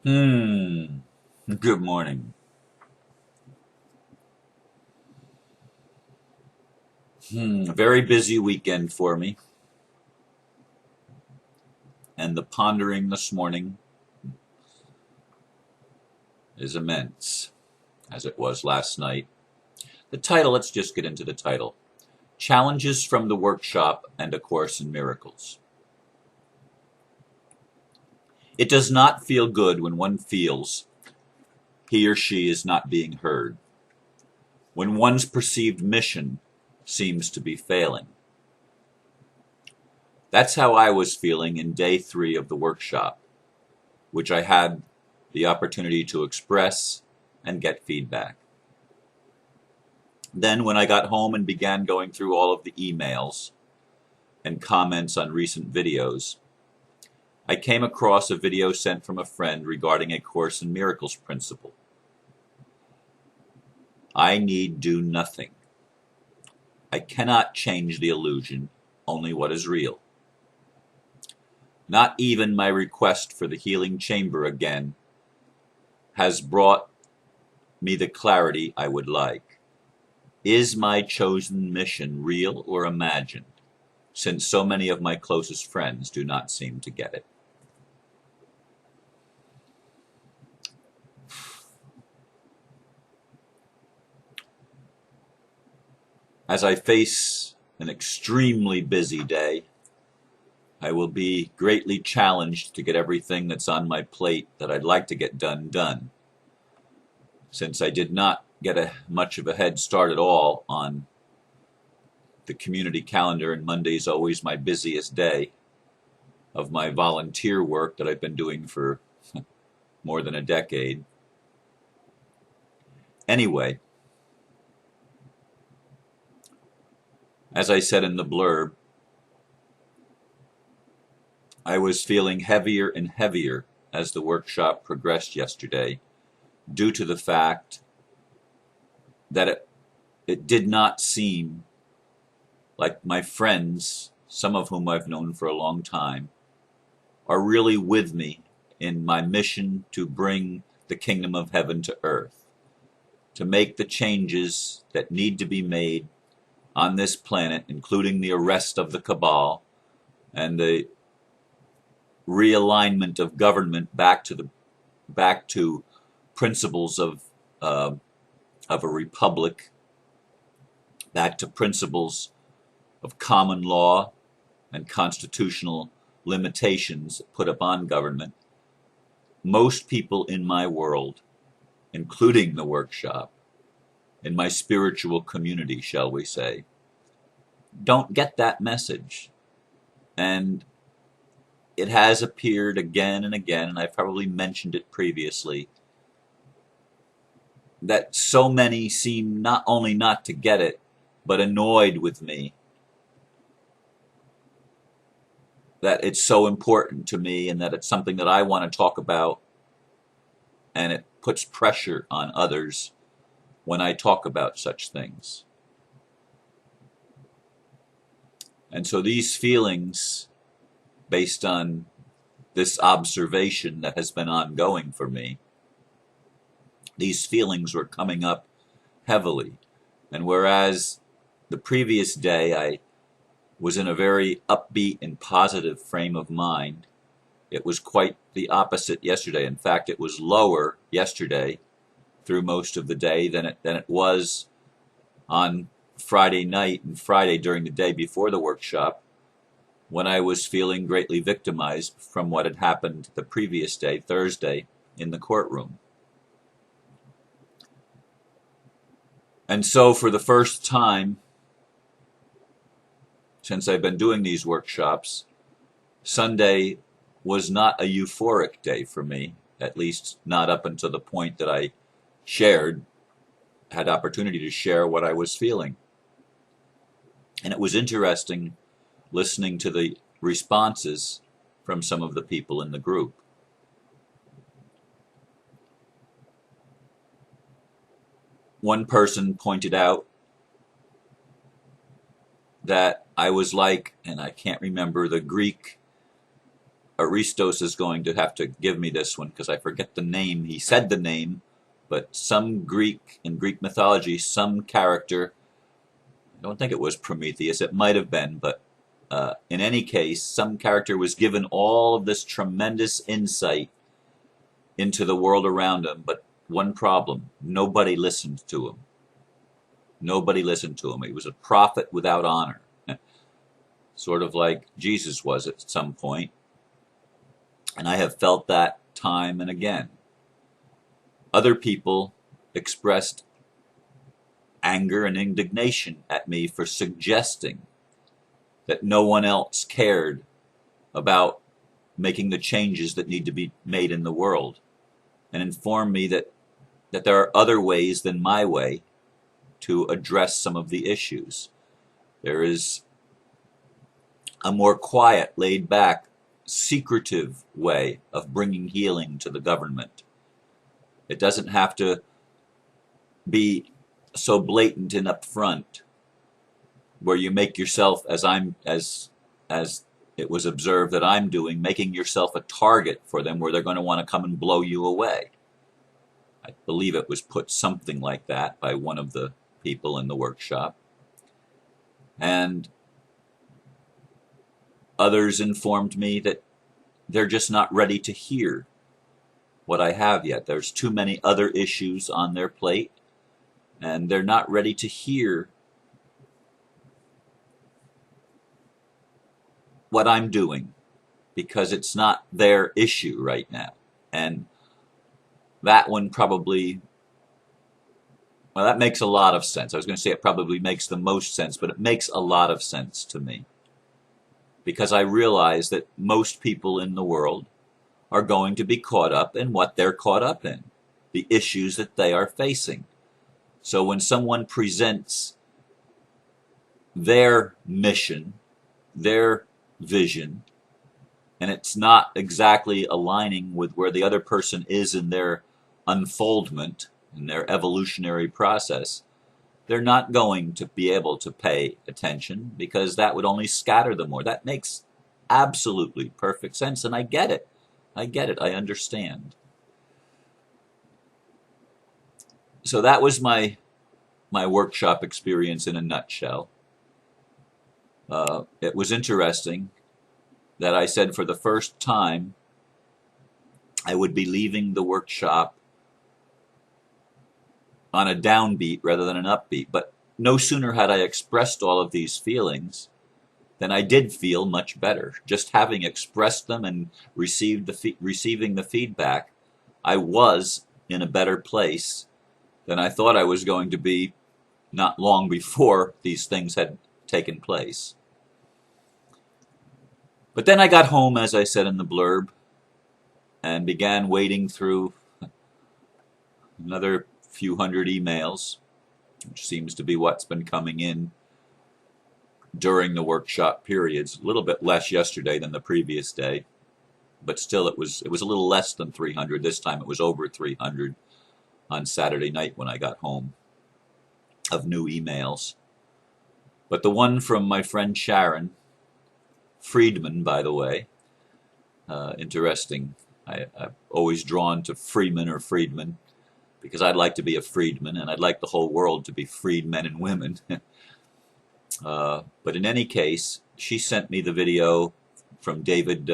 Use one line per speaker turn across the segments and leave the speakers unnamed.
Hmm. Good morning. A very busy weekend for me, and the pondering this morning is immense, as it was last night. The title, let's just get into the title. Challenges from the Workshop and A Course in Miracles. It does not feel good when one feels he or she is not being heard, when one's perceived mission seems to be failing. That's how I was feeling in day 3 of the workshop, which I had the opportunity to express and get feedback. Then, when I got home and began going through all of the emails and comments on recent videos, I came across a video sent from a friend regarding a Course in Miracles principle. I need do nothing. I cannot change the illusion, only what is real. Not even my request for the healing chamber again has brought me the clarity I would like. Is my chosen mission real or imagined, since so many of my closest friends do not seem to get it? As I face an extremely busy day, I will be greatly challenged to get everything that's on my plate that I'd like to get done. Since I did not get much of a head start at all on the community calendar, and Monday is always my busiest day of my volunteer work that I've been doing for more than a decade. Anyway, as I said in the blurb, I was feeling heavier and heavier as the workshop progressed yesterday, due to the fact that it did not seem like my friends, some of whom I've known for a long time, are really with me in my mission to bring the kingdom of heaven to earth, to make the changes that need to be made on this planet, including the arrest of the cabal and the realignment of government back to principles uh, of a republic, back to principles of common law and constitutional limitations put upon government. Most people in my world, including the workshop, in my spiritual community, shall we say, don't get that message. And it has appeared again and again, and I've probably mentioned it previously, that so many seem not only not to get it, but annoyed with me that it's so important to me and that it's something that I want to talk about, and it puts pressure on others when I talk about such things. And so these feelings, based on this observation that has been ongoing for me, these feelings were coming up heavily. And whereas the previous day I was in a very upbeat and positive frame of mind, it was quite the opposite yesterday. In fact, it was lower yesterday through most of the day than it was on Friday night and Friday during the day before the workshop, when I was feeling greatly victimized from what had happened the previous day, Thursday, in the courtroom. And so for the first time since I've been doing these workshops, Sunday was not a euphoric day for me, at least not up until the point that I had opportunity to share what I was feeling. And it was interesting listening to the responses from some of the people in the group. One person pointed out that I was like, and I can't remember the Greek Aristos is going to have to give me this one because I forget the name. He said the name, but some Greek, in Greek mythology, some character, I don't think it was Prometheus, it might have been, but in any case, some character was given all of this tremendous insight into the world around him, but one problem: nobody listened to him. Nobody listened to him. He was a prophet without honor, sort of like Jesus was at some point. And I have felt that time and again. Other people expressed anger and indignation at me for suggesting that no one else cared about making the changes that need to be made in the world, and informed me that there are other ways than my way to address some of the issues. There is a more quiet, laid back, secretive way of bringing healing to the government. It doesn't have to be so blatant and upfront, where you make yourself, as it was observed that I'm doing, making yourself a target for them, where they're going to want to come and blow you away. I believe it was put something like that by one of the people in the workshop. And others informed me that they're just not ready to hear what I have yet. There's too many other issues on their plate, and they're not ready to hear what I'm doing, because it's not their issue right now. And that one probably, well, that makes a lot of sense. I was going to say it probably makes the most sense, but it makes a lot of sense to me, because I realize that most people in the world are going to be caught up in what they're caught up in, the issues that they are facing. So when someone presents their mission, their vision, and it's not exactly aligning with where the other person is in their unfoldment, in their evolutionary process, they're not going to be able to pay attention, because that would only scatter them more. That makes absolutely perfect sense, and I get it. I get it. I understand. So that was my workshop experience in a nutshell. It was interesting that I said for the first time I would be leaving the workshop on a downbeat rather than an upbeat. But no sooner had I expressed all of these feelings than I did feel much better. Just having expressed them and receiving the feedback, I was in a better place than I thought I was going to be not long before these things had taken place. But then I got home, as I said in the blurb, and began wading through another few hundred emails, which seems to be what's been coming in during the workshop periods. A little bit less yesterday than the previous day, but still it was a little less than 300. This time it was over 300 on Saturday night when I got home, of new emails. But the one from my friend Sharon Friedman, by the way, interesting. I'm always drawn to Freeman or Friedman, because I'd like to be a freedman, and I'd like the whole world to be freed men and women. But in any case, she sent me the video from David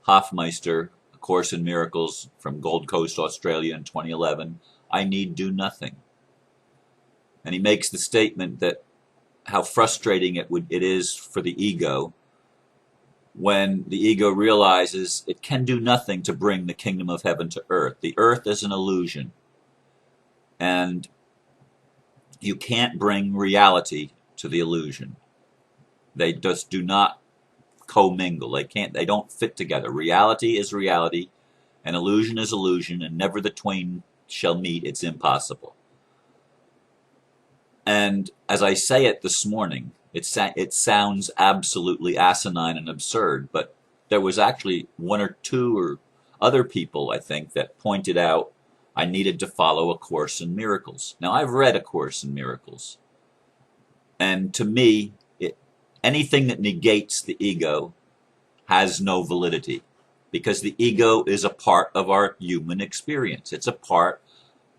Hoffmeister, A Course in Miracles, from Gold Coast, Australia in 2011. I need do nothing. And he makes the statement that how frustrating it is for the ego when the ego realizes it can do nothing to bring the kingdom of heaven to earth. The earth is an illusion, and you can't bring reality to the illusion. They just do not commingle. They don't fit together. Reality is reality, and illusion is illusion, and never the twain shall meet. It's impossible. And as I say it this morning, it sounds absolutely asinine and absurd, but there was actually one or two or other people, I think, that pointed out I needed to follow A Course in Miracles. Now, I've read A Course in Miracles, and to me, anything that negates the ego has no validity. because the ego is a part of our human experience. It's a part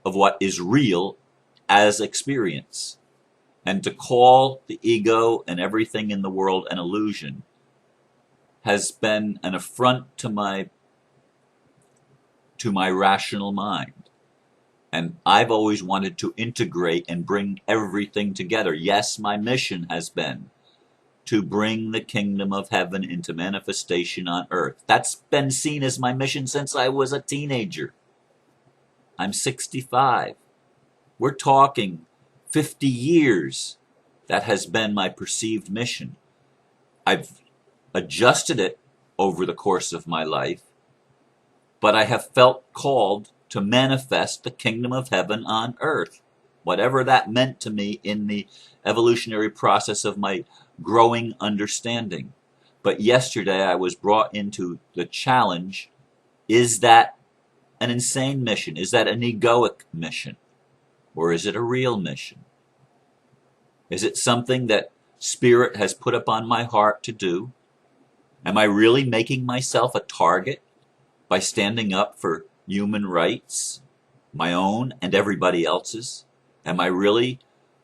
of what is real as experience. And to call the ego and everything in the world an illusion has been an affront to my rational mind. And I've always wanted to integrate and bring everything together. Yes, my mission has been to bring the kingdom of heaven into manifestation on earth. That's been seen as my mission since I was a teenager. I'm 65. We're talking 50 years. That has been my perceived mission. I've adjusted it over the course of my life, but I have felt called to manifest the kingdom of heaven on earth, whatever that meant to me in the evolutionary process of my growing understanding. But yesterday I was brought into the challenge, is that an insane mission? Is that an egoic mission? Or is it a real mission? Is it something that Spirit has put upon my heart to do? Am I really making myself a target by standing up for human rights, my own and everybody else's? Am I really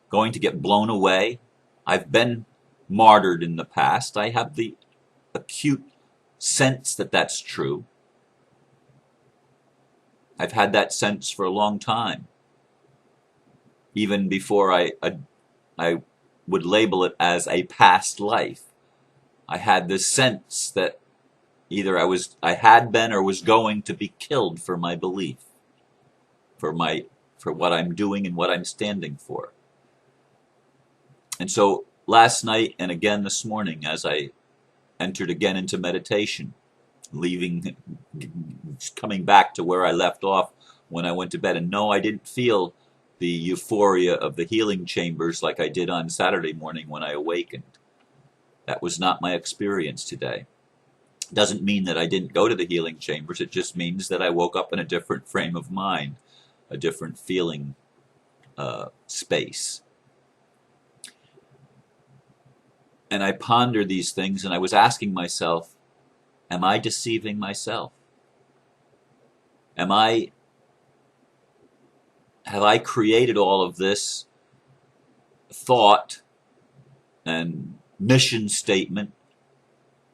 going to get blown away? I've been martyred in the past. I have the acute sense that that's true. I've had that sense for a long time, even before I would label it as a past life. I had this sense that either I had been or was going to be killed for my belief, for what I'm doing and what I'm standing for. And so last night and again this morning, as I entered again into meditation, coming back to where I left off when I went to bed, and no, I didn't feel the euphoria of the healing chambers like I did on Saturday morning when I awakened. That was not my experience today. Doesn't mean that I didn't go to the healing chambers. It just means that I woke up in a different frame of mind, a different feeling space. And I pondered these things, and I was asking myself, am I deceiving myself? Have I created all of this thought and mission statement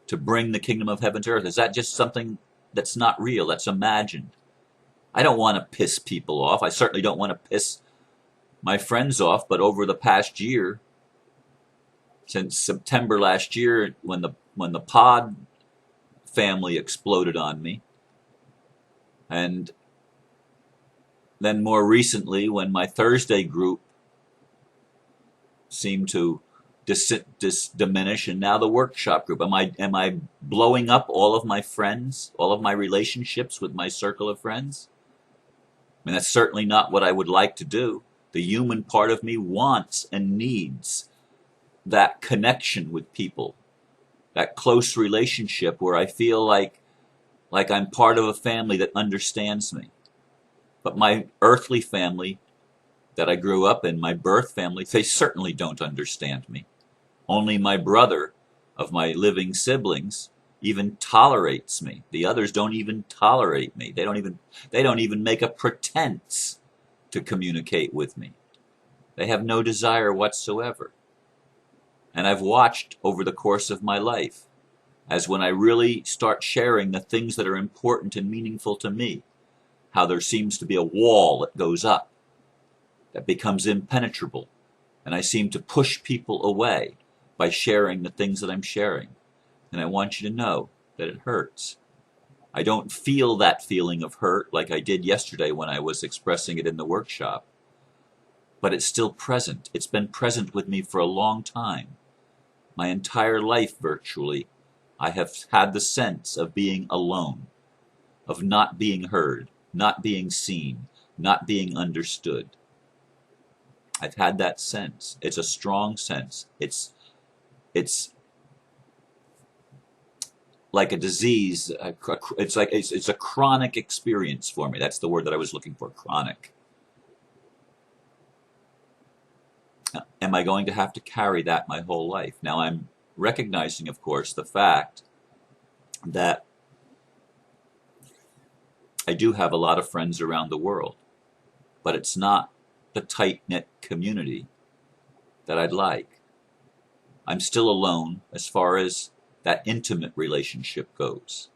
to bring the kingdom of heaven to earth? Is that just something that's not real, that's imagined? I don't want to piss people off. I certainly don't want to piss my friends off, but over the past year, since September last year, when the pod family exploded on me, and then more recently when my Thursday group seemed to diminish, and now the workshop group, am I blowing up all of my friends, all of my relationships with my circle of friends? I mean, that's certainly not what I would like to do. The human part of me wants and needs that connection with people, that close relationship where I feel like I'm part of a family that understands me. But my earthly family that I grew up in, my birth family, they certainly don't understand me. Only my brother of my living siblings even tolerates me. The others don't even tolerate me. They don't even make a pretense to communicate with me. They have no desire whatsoever. And I've watched over the course of my life, as when I really start sharing the things that are important and meaningful to me, how there seems to be a wall that goes up, that becomes impenetrable, and I seem to push people away by sharing the things that I'm sharing. And I want you to know that it hurts. I don't feel that feeling of hurt like I did yesterday when I was expressing it in the workshop, but it's still present. It's been present with me for a long time. My entire life, virtually, I have had the sense of being alone, of not being heard, not being seen, not being understood. I've had that sense. It's a strong sense. It's like a disease. It's a chronic experience for me. That's the word that I was looking for, chronic. Am I going to have to carry that my whole life? Now I'm recognizing, of course, the fact that I do have a lot of friends around the world, but it's not the tight-knit community that I'd like. I'm still alone as far as that intimate relationship goes.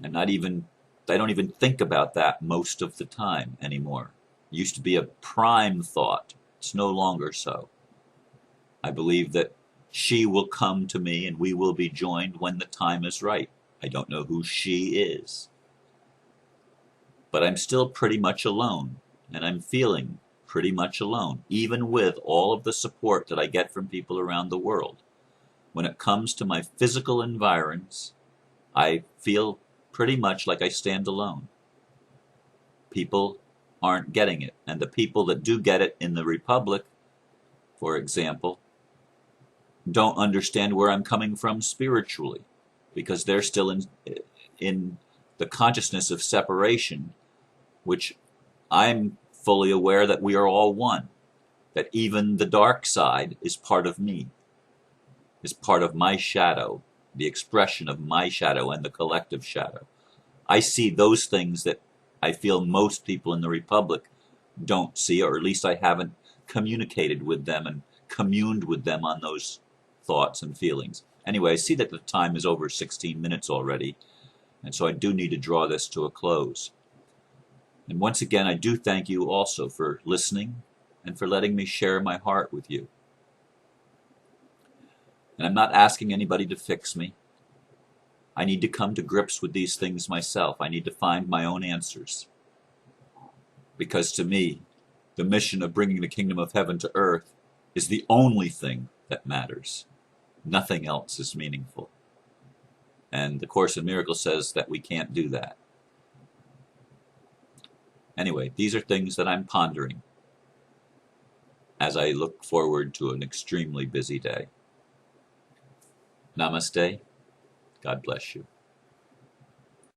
And I don't even think about that most of the time anymore. It used to be a prime thought. It's no longer so. I believe that she will come to me and we will be joined when the time is right. I don't know who she is. But I'm still pretty much alone, and I'm feeling pretty much alone, even with all of the support that I get from people around the world. When it comes to my physical environs, I feel pretty much like I stand alone. People aren't getting it, and the people that do get it in the Republic, for example, don't understand where I'm coming from spiritually, because they're still in the consciousness of separation, which I'm fully aware that we are all one, that even the dark side is part of me, is part of my shadow, the expression of my shadow and the collective shadow. I see those things that I feel most people in the Republic don't see, or at least I haven't communicated with them and communed with them on those thoughts and feelings. Anyway, I see that the time is over 16 minutes already, and so I do need to draw this to a close. And once again, I do thank you also for listening and for letting me share my heart with you. And I'm not asking anybody to fix me. I need to come to grips with these things myself. I need to find my own answers. Because to me, the mission of bringing the kingdom of heaven to earth is the only thing that matters. Nothing else is meaningful. And the Course in Miracles says that we can't do that. Anyway, these are things that I'm pondering as I look forward to an extremely busy day. Namaste. God bless you.